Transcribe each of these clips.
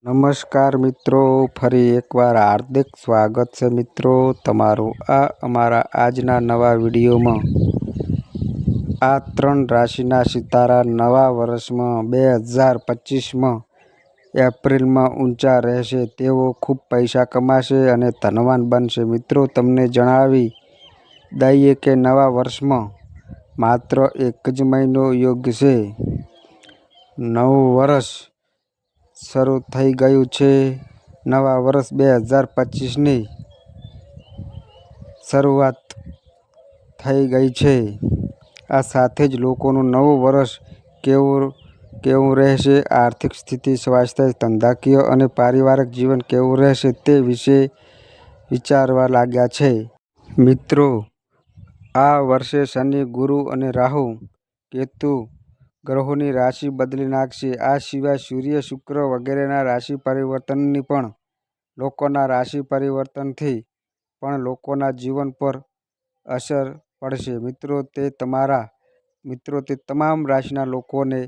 નમસ્કાર મિત્રો, ફરી એકવાર હાર્દિક સ્વાગત છે મિત્રો તમારું આ અમારા આજના નવા વિડીયોમાં। આ 3 રાશિના સિતારા નવા વર્ષમાં 2025માં એપ્રિલમાં ઊંચા રહેશે। તેઓ ખૂબ પૈસા કમાશે અને ધનવાન બનશે। મિત્રો તમને જણાવી દઈએ કે નવા વર્ષમાં માત્ર એક જ મહિનો યોગ્ય છે। નવું વર્ષ શરૂ થઈ ગયું છે। નવા વર્ષ 2025ની શરૂઆત થઈ ગઈ છે। આ સાથે જ લોકોનું નવું વર્ષ કેવું રહેશે, આર્થિક સ્થિતિ, સ્વાસ્થ્ય, ધંધાકીય અને પારિવારિક જીવન કેવું રહેશે તે વિશે વિચારવા લાગ્યા છે। મિત્રો, આ વર્ષે શનિ, ગુરુ અને રાહુ, કેતુ ગ્રહોની રાશિ બદલી નાખશે। આ સિવાય સૂર્ય, શુક્ર વગેરેના રાશિ પરિવર્તનની પણ લોકોના રાશિ પરિવર્તનથી પણ લોકોના જીવન પર અસર પડશે। મિત્રો તે તમામ રાશિના લોકોને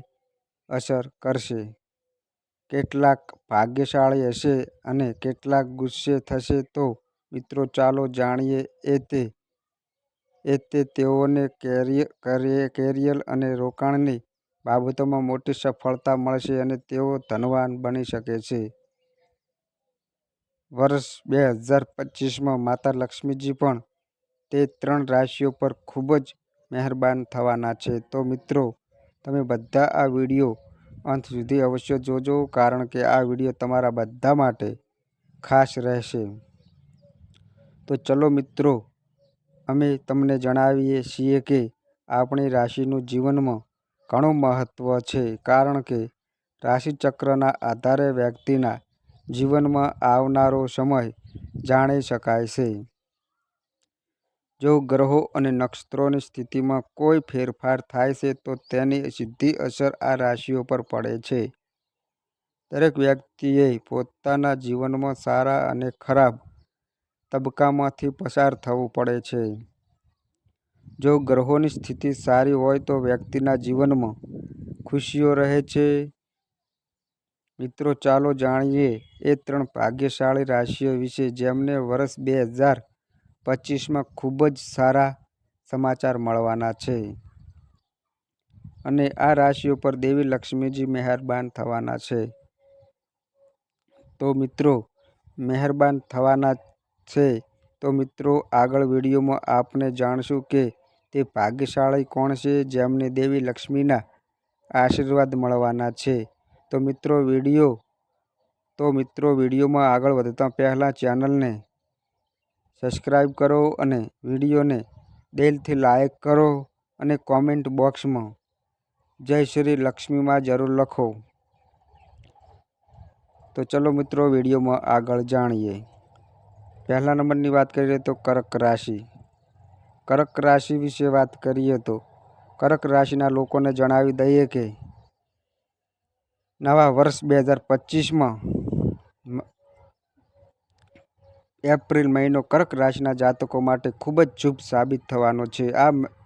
અસર કરશે। કેટલાક ભાગ્યશાળી હશે અને કેટલાક ગુસ્સે થશે। તો મિત્રો ચાલો જાણીએ તેઓને કેરિયર અને રોકાણની બાબતોમાં મોટી સફળતા મળશે અને તેઓ ધનવાન બની શકે છે। વર્ષ 2025માં માતા લક્ષ્મીજી પણ તે 3 રાશિઓ પર ખૂબ જ મહેરબાન થવાના છે। તો મિત્રો તમે બધા આ વિડીયો અંત સુધી અવશ્ય જોજો, કારણ કે આ વિડીયો તમારા બધા માટે ખાસ રહેશે। તો ચલો મિત્રો, અમે તમને જણાવીએ છીએ કે આપણી રાશિનું જીવનમાં ઘણું મહત્વ છે, કારણ કે રાશિચક્રના આધારે વ્યક્તિના જીવનમાં આવનારો સમય જાણી શકાય છે। જો ગ્રહો અને નક્ષત્રોની સ્થિતિમાં કોઈ ફેરફાર થાય છે તો તેની સીધી અસર આ રાશિઓ પર પડે છે। દરેક વ્યક્તિએ પોતાના જીવનમાં સારા અને ખરાબ તબક્કામાંથી પસાર થવું પડે છે। જો ગ્રહોની સ્થિતિ સારી હોય તો વ્યક્તિના જીવનમાં ખુશીઓ રહે છે। મિત્રો ચાલો જાણીએ એ 3 ભાગ્યશાળી રાશિઓ વિશે જેમને વર્ષ 2025માં ખૂબ જ સારા સમાચાર મળવાના છે અને આ રાશિઓ પર દેવી લક્ષ્મીજી મહેરબાન થવાના છે। તો મિત્રો મહેરબાન થવાના છે તો મિત્રો આગળ વિડીયોમાં આપણે જાણશું કે તે ભાગ્યશાળી કોણ છે જેમને દેવી લક્ષ્મીના આશીર્વાદ મળવાના છે। તો મિત્રો વિડીયોમાં આગળ વધતા પહેલાં ચેનલને સબસ્ક્રાઈબ કરો અને વિડીયોને દિલથી લાઈક કરો અને કોમેન્ટ બોક્સમાં જય શ્રી લક્ષ્મીમાં જરૂર લખો। તો ચલો મિત્રો વિડીયોમાં આગળ જાણીએ। પહેલા નંબરની વાત કરીએ તો કર્ક રાશિ। કર્ક રાશિ વિશે વાત કરીએ તો કર્ક રાશિના લોકોને જણાવી દઈએ કે નવા વર્ષ 2025માં એપ્રિલ મહિનો કર્ક રાશિના જાતકો માટે ખૂબ જ શુભ સાબિત થવાનો છે।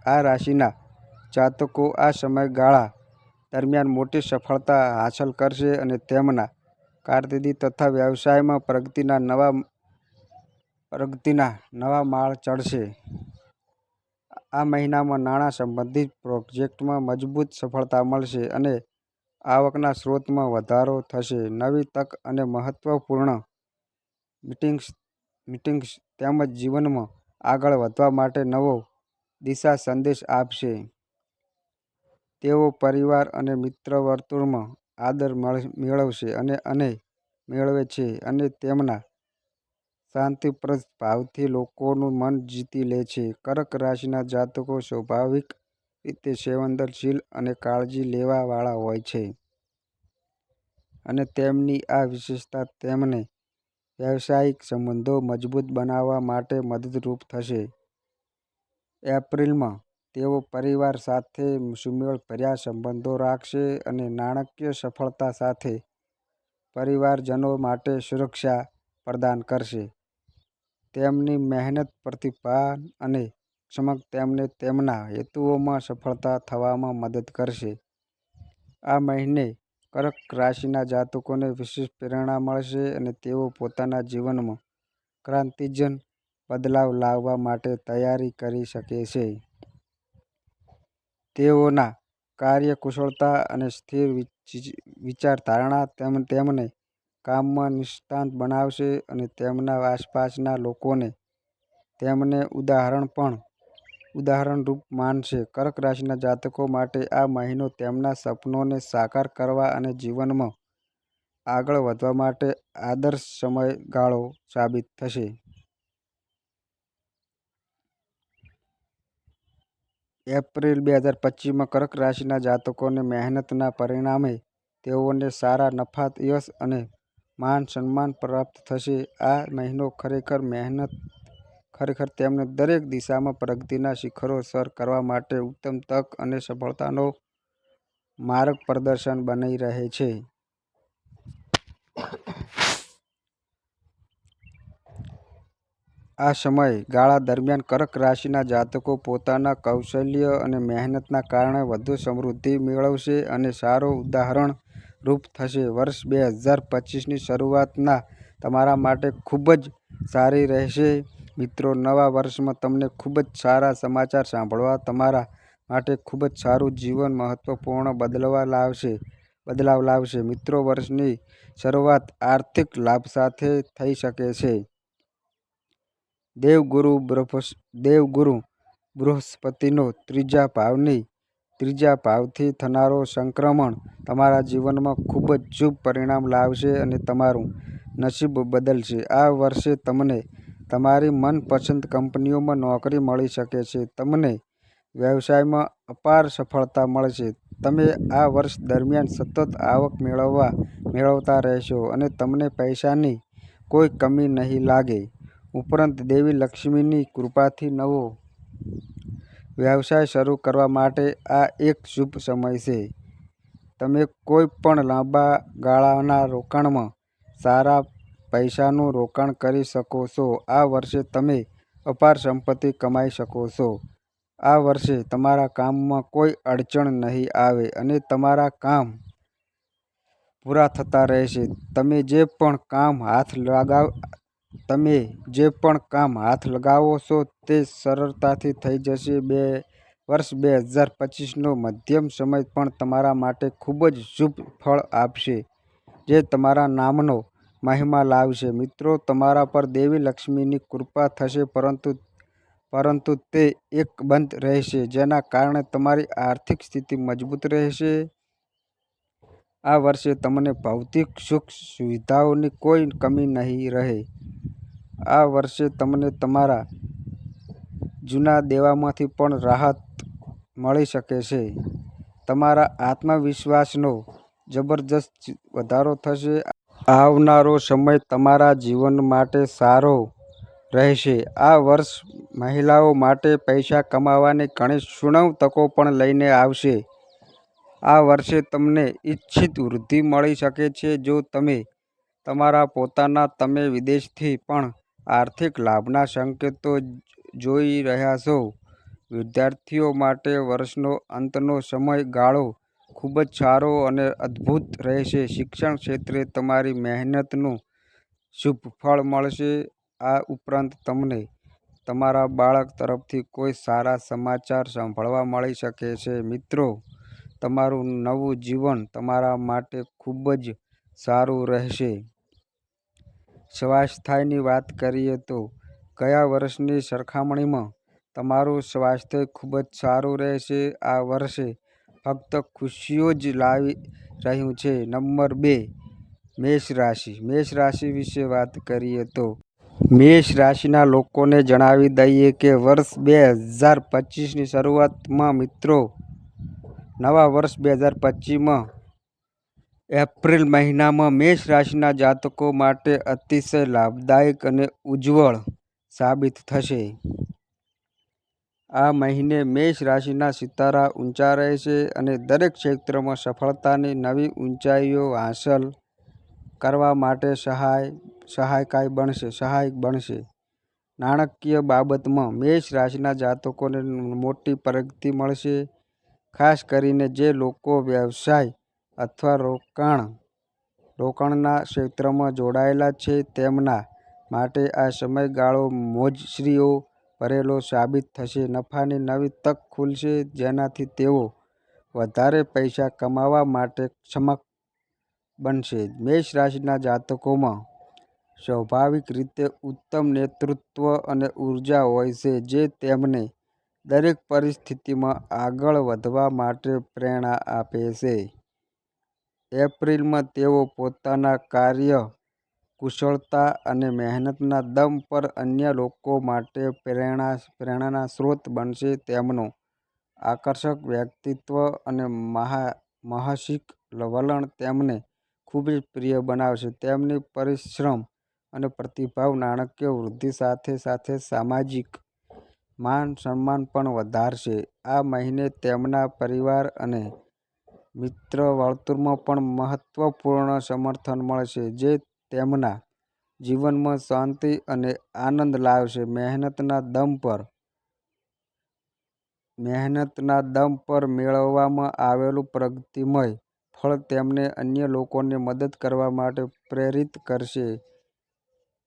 આ રાશિના જાતકો આ સમયગાળા દરમિયાન મોટી સફળતા હાંસલ કરશે અને તેમના કારકિર્દી તથા વ્યવસાયમાં પ્રગતિના નવા માળ ચડશે। આ મહિનામાં નાણાં સંબંધિત પ્રોજેક્ટમાં મજબૂત સફળતા મળશે અને આવકના સ્ત્રોતમાં વધારો થશે। નવી તક અને મહત્વપૂર્ણ મીટિંગ્સ તેમજ જીવનમાં આગળ વધવા માટે નવો દિશા સંદેશ આપશે। તેઓ પરિવાર અને મિત્ર વર્તુળમાં આદર મેળવે છે અને તેમના શાંતિપ્રદ ભાવથી લોકોનું મન જીતી લે છે। કર્ક રાશિના જાતકો સ્વાભાવિક રીતે સંવેદનશીલ અને કાળજી લેવા વાળા હોય છે અને તેમની આ વિશેષતા તેમને વ્યવસાયિક સંબંધો મજબૂત બનાવવા માટે મદદરૂપ થશે। એપ્રિલમાં તેઓ પરિવાર સાથે સુમેળભર્યા સંબંધો રાખશે અને નાણાકીય સફળતા સાથે પરિવારજનો માટે સુરક્ષા પ્રદાન કરશે। તેમની મહેનત, પ્રતિભા અને ક્ષમતા તેમને તેમના હેતુઓમાં સફળ થવામાં મદદ કરશે। આ મહિને કર્ક રાશિના જાતકોને વિશેષ પ્રેરણા મળશે અને તેઓ પોતાના જીવનમાં ક્રાંતિજન બદલાવ લાવવા માટે તૈયારી કરી શકે છે. તેઓના કાર્યકુશળતા અને સ્થિર વિચારધારણા તેમને કામમાં નિષ્ણાત બનાવશે અને તેમના આસપાસના લોકોને તેમને ઉદાહરણરૂપ માનશે. કર્ક રાશિના જાતકો માટે આ મહિનો તેમના સપનોને સાકાર કરવા અને જીવનમાં આગળ વધવા માટે આદર્શ સમયગાળો સાબિત થશે. એપ્રિલ 2025માં કર્ક રાશિના જાતકોને મહેનતના પરિણામે તેઓને સારા નફા, યશ અને માન સન્માન પ્રાપ્ત થશે. આ મહિનો ખરેખર તેમને દરેક દિશામાં પ્રગતિના શિખરો સર કરવા માટે ઉત્તમ તક અને સફળતાનો માર્ગદર્શક બની રહે છે. આ સમય ગાળા દરમિયાન કર્ક રાશિના જાતકો પોતાના કૌશલ્ય અને મહેનતના કારણે વધુ સમૃદ્ધિ મેળવશે અને સારો ઉદાહરણ રૂપ થશે. વર્ષ 2025ની શરૂઆતના તમારા માટે ખૂબ જ સારી રહેશે. મિત્રો, નવા વર્ષમાં તમને ખૂબ જ સારા સમાચાર સાંભળવા તમારા માટે ખૂબ જ સારું જીવન મહત્વપૂર્ણ બદલાવ લાવશે. મિત્રો, વર્ષની શરૂઆત આર્થિક લાભ સાથે થઈ શકે છે. દેવગુરુ બૃહસ્પતિનો ત્રીજા ભાવથી થનારો સંક્રમણ તમારા જીવનમાં ખૂબ જ શુભ પરિણામ લાવશે અને તમારું નસીબ બદલશે. આ વર્ષે તમને તમારી મનપસંદ કંપનીઓમાં નોકરી મળી શકે છે. તમને વ્યવસાયમાં અપાર સફળતા મળશે. તમે આ વર્ષ દરમિયાન સતત આવક મેળવતા રહેશો અને તમને પૈસાની કોઈ કમી નહીં લાગે. ઉપરાંત, દેવી લક્ષ્મીની કૃપાથી નવો વ્યવસાય શરૂ કરવા માટે આ એક શુભ સમય છે. તમે કોઈ પણ લાંબા ગાળાના રોકાણમાં સારા પૈસાનું રોકાણ કરી શકો છો. આ વર્ષે તમે અપાર સંપત્તિ કમાઈ શકો છો. આ વર્ષે તમારા કામમાં કોઈ અડચણ નહીં આવે અને તમારા કામ પૂરા થતા રહેશે. તમે જે પણ કામ હાથ લગાવો છો તે સરળતાથી થઈ જશે. વર્ષ 2025નો મધ્યમ સમય પણ તમારા માટે ખૂબ જ શુભ ફળ આપશે, જે તમારા નામનો મહિમા લાવશે. મિત્રો, તમારા પર દેવી લક્ષ્મીની કૃપા થશે, પરંતુ તે અકબંધ રહેશે, જેના કારણે તમારી આર્થિક સ્થિતિ મજબૂત રહેશે. આ વર્ષે તમને ભૌતિક સુખ સુવિધાઓની કોઈ કમી નહીં રહે. આ વર્ષે તમને તમારા જૂના દેવામાંથી પણ રાહત મળી શકે છે. તમારા આત્મવિશ્વાસનો જબરદસ્ત વધારો થશે. આવનારો સમય તમારા જીવન માટે સારો રહેશે. આ વર્ષ મહિલાઓ માટે પૈસા કમાવાની ઘણી સુવર્ણ તકો પણ લઈને આવશે. આ વર્ષે તમને ઇચ્છિત વૃદ્ધિ મળી શકે છે. જો તમે વિદેશથી પણ આર્થિક લાભના સંકેતો જોઈ રહ્યા છો. વિદ્યાર્થીઓ માટે વર્ષનો અંતનો સમય ગાળો ખૂબ જ સારો અને અદ્ભુત રહેશે. શિક્ષણ ક્ષેત્રે તમારી મહેનતનું શુભ ફળ મળશે. આ ઉપરાંત તમને તમારા બાળક તરફથી કોઈ સારા સમાચાર સાંભળવા મળી શકે છે. મિત્રો, તમારું નવું જીવન તમારા માટે ખૂબ જ સારું રહેશે. સ્વાસ્થ્યની વાત કરીએ તો ગયા વર્ષની સરખામણીમાં તમારું સ્વાસ્થ્ય ખૂબ જ સારું રહેશે. આ વર્ષે ફક્ત ખુશીઓ જ લાવી રહ્યું છે. નંબર 2, મેષ રાશિ. મેષ રાશિ વિશે વાત કરીએ તો મેષ રાશિના લોકોને જણાવી દઈએ કે વર્ષ 2025ની શરૂઆતમાં મિત્રો, નવા વર્ષ 2025માં એપ્રિલ મહિનામાં મેષ રાશિના જાતકો માટે અતિશય લાભદાયક અને ઉજ્જવળ સાબિત થશે. આ મહિને મેષ રાશિના સિતારા ઊંચા રહેશે અને દરેક ક્ષેત્રમાં સફળતાની નવી ઊંચાઈઓ હાંસલ કરવા માટે સહાયક બનશે. નાણાકીય બાબતમાં મેષ રાશિના જાતકોને મોટી પ્રગતિ મળશે. ખાસ કરીને જે લોકો વ્યવસાય અથવા રોકાણના ક્ષેત્રમાં જોડાયેલા છે તેમના માટે આ સમયગાળો મોજશરીઓ ભરેલો સાબિત થશે. નફાની નવી તક ખુલશે જેનાથી તેઓ વધારે પૈસા કમાવા માટે સક્ષમ બનશે. મેષ રાશિના જાતકોમાં સ્વાભાવિક રીતે ઉત્તમ નેતૃત્વ અને ઉર્જા હોય છે જે તેમને દરેક પરિસ્થિતિમાં આગળ વધવા માટે પ્રેરણા આપે છે. એપ્રિલમાં તેઓ પોતાના કાર્યકુશળતા અને મહેનતના દમ પર અન્ય લોકો માટે પ્રેરણાના સ્ત્રોત બનશે. તેમનું આકર્ષક વ્યક્તિત્વ અને સાહસિક વલણ તેમને ખૂબ જ પ્રિય બનાવશે. તેમની પરિશ્રમ અને પ્રતિભા નાણાકીય વૃદ્ધિ સાથે સાથે સામાજિક માન સન્માન પણ વધારશે. આ મહિને તેમના પરિવાર અને મિત્ર વર્તુળમાં પણ મહત્વપૂર્ણ સમર્થન મળશે જે તેમના જીવનમાં શાંતિ અને આનંદ લાવશે. મહેનતના દમ પર મેળવવામાં આવેલું પ્રગતિમય ફળ તેમને અન્ય લોકોને મદદ કરવા માટે પ્રેરિત કરશે.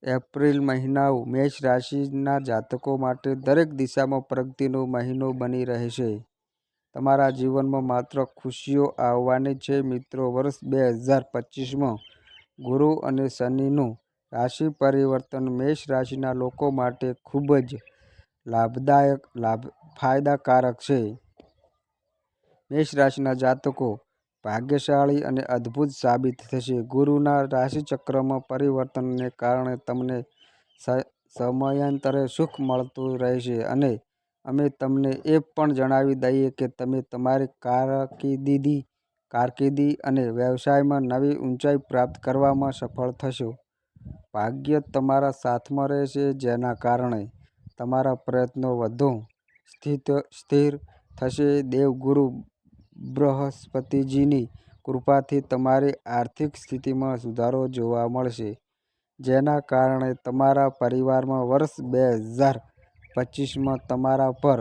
એપ્રિલ મહિનો મેષ રાશિના જાતકો માટે દરેક દિશામાં પ્રગતિનો મહિનો બની રહેશે. તમારા જીવનમાં માત્ર ખુશીઓ આવવાની છે મિત્રો. વર્ષ 2025માં ગુરુ અને શનિનું રાશિ પરિવર્તન મેષ રાશિના લોકો માટે ખૂબ જ ફાયદાકારક છે. મેષ રાશિના જાતકો ભાગ્યશાળી અને અદ્ભુત સાબિત થશે. ગુરુના રાશિચક્રમાં પરિવર્તનને કારણે તમને સમયાંતરે સુખ મળતું રહેશે અને અમે તમને એ પણ જણાવી દઈએ કે તમે તમારી કારકિર્દી અને વ્યવસાયમાં નવી ઊંચાઈ પ્રાપ્ત કરવામાં સફળ થશો. ભાગ્ય તમારા સાથમાં રહેશે જેના કારણે તમારા પ્રયત્નો વધુ સ્થિર થશે. દેવગુરુ બૃહસ્પતિજીની કૃપાથી તમારી આર્થિક સ્થિતિમાં સુધારો જોવા મળશે જેના કારણે તમારા પરિવારમાં વર્ષ 2025માં તમારા પર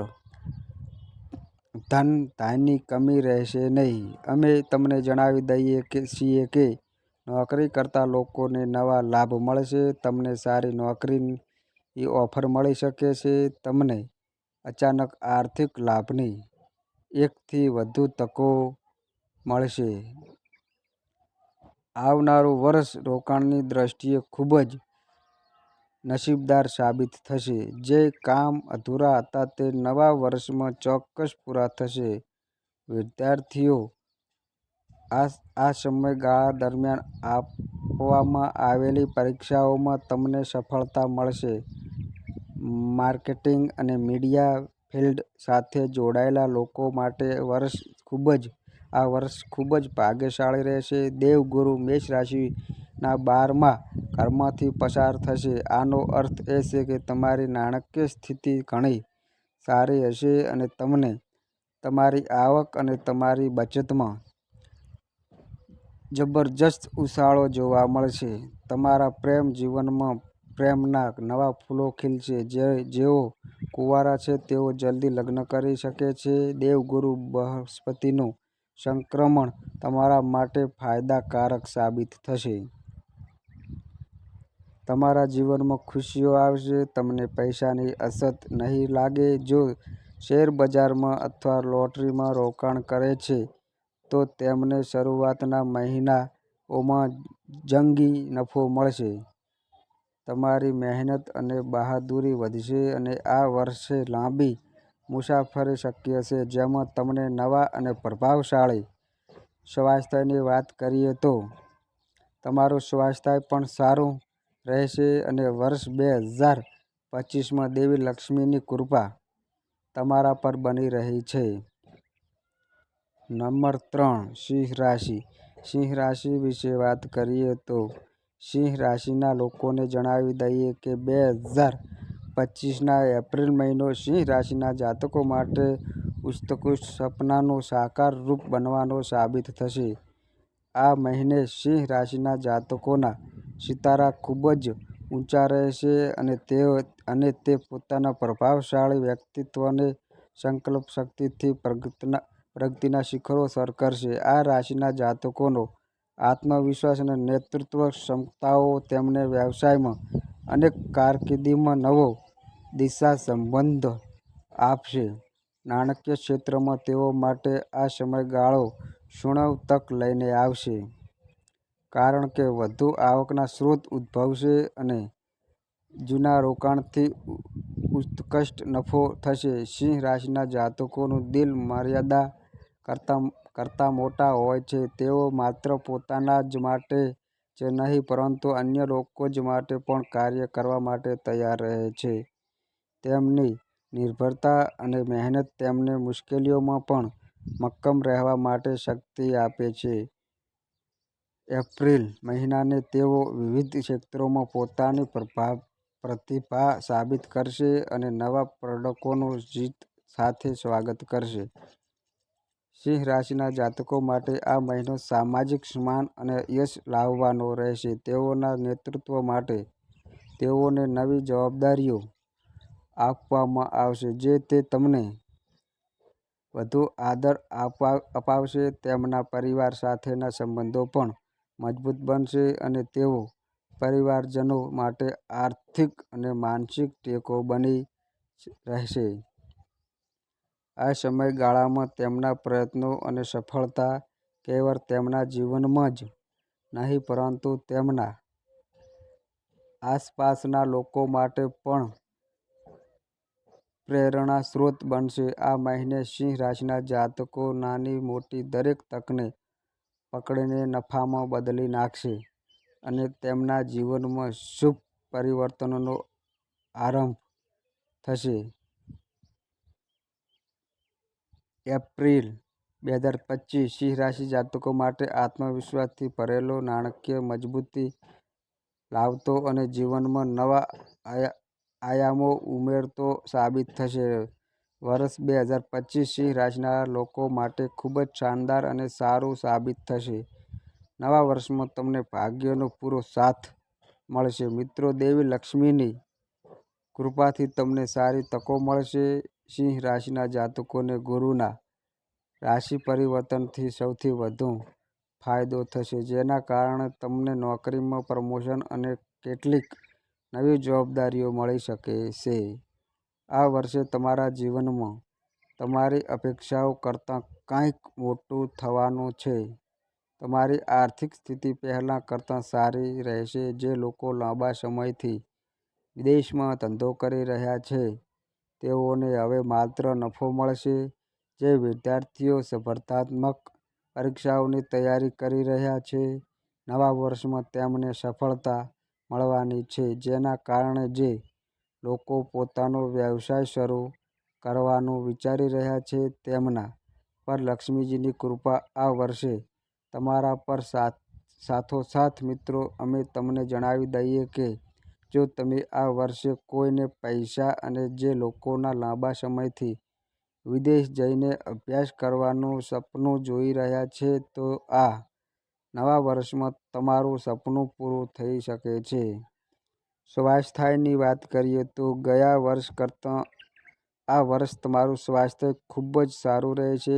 ધનધાન્યની કમી રહેશે નહીં. અમે તમને જણાવી દઈએ છીએ કે નોકરી કરતા લોકોને નવા લાભ મળશે. તમને સારી નોકરીની ઓફર મળી શકે છે. તમને અચાનક આર્થિક લાભની એકથી વધુ તકો મળશે. આવનારું વર્ષ રોકાણની દ્રષ્ટિએ ખૂબ જ નસીબદાર સાબિત થશે. જે કામ અધૂરા હતા તે નવા વર્ષમાં ચોક્કસ પૂરા થશે. વિદ્યાર્થીઓ આ સમયગાળા દરમિયાન આપવામાં આવેલી પરીક્ષાઓમાં તમને સફળતા મળશે. માર્કેટિંગ અને મીડિયા ફિલ્ડ સાથે જોડાયેલા લોકો માટે આ વર્ષ ખૂબ જ ભાગ્યશાળી રહેશે. દેવગુરુ મેષ રાશિના 12મા ઘરમાંથી પસાર થશે. આનો અર્થ એ છે કે તમારી નાણાકીય સ્થિતિ ઘણી સારી હશે અને તમને તમારી આવક અને તમારી બચતમાં જબરજસ્ત ઉછાળો જોવા મળશે. તમારા પ્રેમ જીવનમાં પ્રેમના નવા ફૂલો ખીલશે. જેઓ કુંવારા છે તેઓ જલ્દી લગ્ન કરી શકે છે. દેવગુરુ બૃહસ્પતિનું સંક્રમણ તમારા માટે ફાયદાકારક સાબિત થશે. તમારા જીવનમાં ખુશીઓ આવશે. તમને પૈસાની અછત નહીં લાગે. જો શેરબજારમાં અથવા લોટરીમાં રોકાણ કરે છે તો તેમને શરૂઆતના મહિનાઓમાં જંગી નફો મળશે. તમારી મહેનત અને બહાદુરી વધશે અને આ વર્ષે લાંબી મુસાફરી શક્ય છે જેમાં તમને નવા અને પ્રભાવશાળી સ્વાસ્થ્યની વાત કરીએ તો તમારું સ્વાસ્થ્ય પણ સારું રહેશે અને વર્ષ 2025માં દેવી લક્ષ્મીની કૃપા તમારા પર બની રહી છે. નંબર 3 સિંહ રાશિ. સિંહ રાશિ વિશે વાત કરીએ તો સિંહ રાશિના લોકોને જણાવી દઈએ કે 2025ના એપ્રિલ મહિનો સિંહ રાશિના જાતકો માટે ઉત્કૃષ્ટ સપનાનું સાકાર રૂપ બનવાનો સાબિત થશે. આ મહિને સિંહ રાશિના જાતકોના સિતારા ખૂબ જ ઊંચા રહેશે અને તે પોતાના પ્રભાવશાળી વ્યક્તિત્વ અને સંકલ્પ શક્તિથી પ્રગતિના શિખરો સર કરશે. આ રાશિના જાતકોનો આત્મવિશ્વાસ અને નેતૃત્વ ક્ષમતાઓ તેમને વ્યવસાયમાં અને કારકિર્દીમાં નવો દિશા સંબંધ આપશે. નાણાકીય ક્ષેત્રમાં તેઓ માટે આ સમયગાળો સુવર્ણ તક લઈને આવશે, કારણ કે વધુ આવકના સ્ત્રોત ઉદ્ભવશે અને જૂના રોકાણથી ઉત્કૃષ્ટ નફો થશે. સિંહ રાશિના જાતકોનું દિલ મર્યાદા કરતાં મોટા હોય છે. તેઓ માત્ર પોતાના જ માટે જ નહીં પરંતુ અન્ય લોકો જ માટે પણ કાર્ય કરવા માટે તૈયાર રહે છે. તેમની નિર્ભરતા અને મહેનત તેમને મુશ્કેલીઓમાં પણ મક્કમ રહેવા માટે શક્તિ આપે છે. એપ્રિલ મહિનાને તેઓ વિવિધ ક્ષેત્રોમાં પોતાની પ્રતિભા સાબિત કરશે અને નવા પ્રોડક્ટનું જીત સાથે સ્વાગત કરશે. સિંહ રાશિના જાતકો માટે આ મહિનો સામાજિક સન્માન અને યશ લાવવાનો રહેશે. તેઓના નેતૃત્વ માટે તેઓને નવી જવાબદારીઓ આપવામાં આવશે જે તેમને વધુ આદર અપાવશે. તેમના પરિવાર સાથેના સંબંધો પણ મજબૂત બનશે અને તેઓ પરિવારજનો માટે આર્થિક અને માનસિક ટેકો બની રહેશે. આ સમયગાળામાં તેમના પ્રયત્નો અને સફળતા કેવળ તેમના જીવનમાં જ નહીં પરંતુ તેમના આસપાસના લોકો માટે પણ પ્રેરણા સ્ત્રોત બનશે. આ મહિને સિંહ રાશિના જાતકો નાની-મોટી દરેક તકને પકડીને નફામાં બદલી નાખશે અને તેમના જીવનમાં શુભ પરિવર્તનનો આરંભ થશે. એપ્રિલ 2025 સિંહ રાશિ જાતકો માટે આત્મવિશ્વાસથી ભરેલો, નાણાકીય મજબૂતી લાવતો અને જીવનમાં નવા આયામો ઉમેરતો સાબિત થશે. વર્ષ 2025 સિંહ રાશિના લોકો માટે ખૂબ જ શાનદાર અને સારું સાબિત થશે. નવા વર્ષમાં તમને ભાગ્યનો પૂરો સાથ મળશે. મિત્રો, દેવી લક્ષ્મીની કૃપાથી તમને સારી તકો મળશે. સિંહ રાશિના જાતકોને ગુરુના રાશિ પરિવર્તનથી સૌથી વધુ ફાયદો થશે, જેના કારણે તમને નોકરીમાં પ્રમોશન અને કેટલીક નવી જવાબદારીઓ મળી શકે છે. આ વર્ષે તમારા જીવનમાં તમારી અપેક્ષાઓ કરતાં કંઈક મોટું થવાનું છે. તમારી આર્થિક સ્થિતિ પહેલા કરતાં સારી રહેશે. જે લોકો લાંબા સમયથી વિદેશમાં ધંધો કરી રહ્યા છે તેઓને હવે માત્ર નફો મળશે. જે વિદ્યાર્થીઓ સ્પર્ધાત્મક પરીક્ષાઓની તૈયારી કરી રહ્યા છે, નવા વર્ષમાં તેમને સફળતા મળવાની છે. જેના કારણે જે લોકો પોતાનો વ્યવસાય શરૂ કરવાનું વિચારી રહ્યા છે તેમના પર લક્ષ્મીજીની કૃપા આ વર્ષે તમારા પર સાથોસાથ મિત્રો, અમે તમને જણાવી દઈએ કે જો તમે આ વર્ષે કોઈને પૈસા અને જે લોકોના લાંબા સમયથી વિદેશ જઈને અભ્યાસ કરવાનું સપનું જોઈ રહ્યા છે તો આ નવા વર્ષમાં તમારું સપનું પૂરું થઈ શકે છે. સ્વાસ્થ્યની વાત કરીએ તો ગયા વર્ષ કરતાં આ વર્ષ તમારું સ્વાસ્થ્ય ખૂબ જ સારું રહેશે.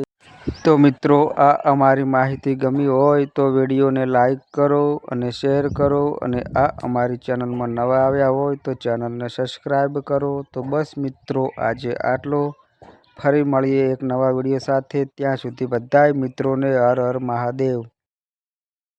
તો મિત્રો, આ અમારી માહિતી ગમી હોય તો વિડીયોને લાઈક કરો અને શેર કરો અને આ અમારી ચેનલમાં નવા આવ્યા હોય તો ચેનલને સબસ્ક્રાઈબ કરો. તો બસ મિત્રો, આજે આટલો. ફરી મળીએ એક નવા વિડીયો સાથે. ત્યાં સુધી બધાય મિત્રોને હર હર મહાદેવ.